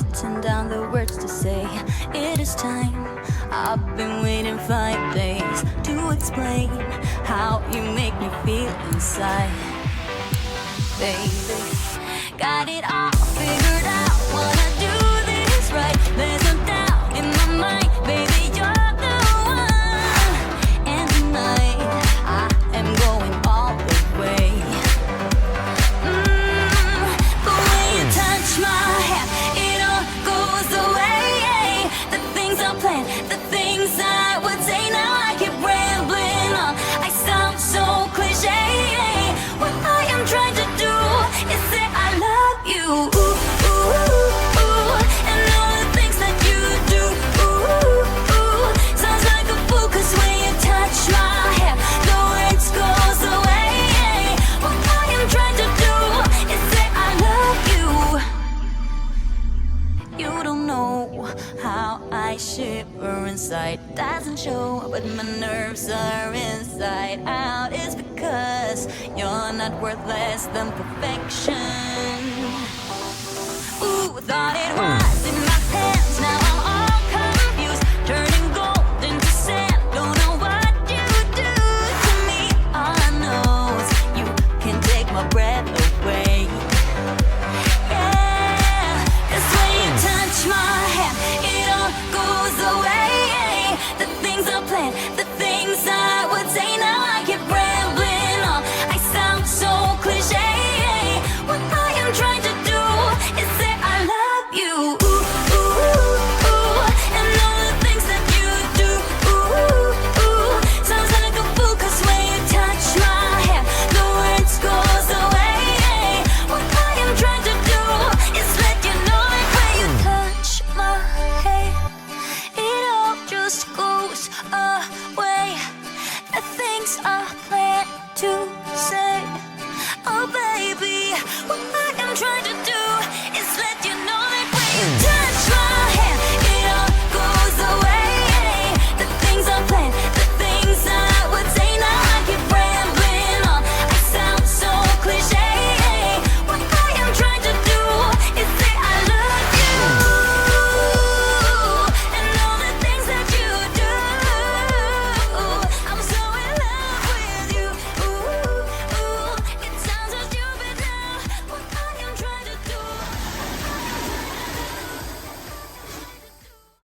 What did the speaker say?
written down the words to say. It is time. I've been waiting 5 days to explain how you make me feel inside. Baby, got it all figured out. Wanna do this right. There's no doubt in my mind. Baby, you're the one. And tonight I am going all the way. The way you touch my hand, it all goes away. The things I planned, the things I would say. Now I keep rambling on. I sound so cliche. What I am trying to do is say I love you. Ooh, ooh, ooh. And all the things that you do. Ooh, ooh. Sounds like a fool, 'cause when you touch my hair, the words goes away. What I am trying to do is say I love you. You don't know how I shiver inside. Doesn't show, but my nerves are inside out. It's because you're not worth less than perfection. Ooh, thought it was in my hands. Now I'm all confused, turning gold into sand. Don't know what you do to me. All I know is you can take my breath away. Yeah, 'cause when you touch my hand, it all goes away. The things I planned, the things I would say. Now I keep rambling on. I sound so cliche. What I am trying to do is say I love you. Ooh, ooh, ooh. And all the things that you do. Ooh, ooh. Sounds like a fool, 'cause when you touch my hair, the words goes away. What I am trying to do is let you know it. When you touch my hair, it all just goes away. The things I planned,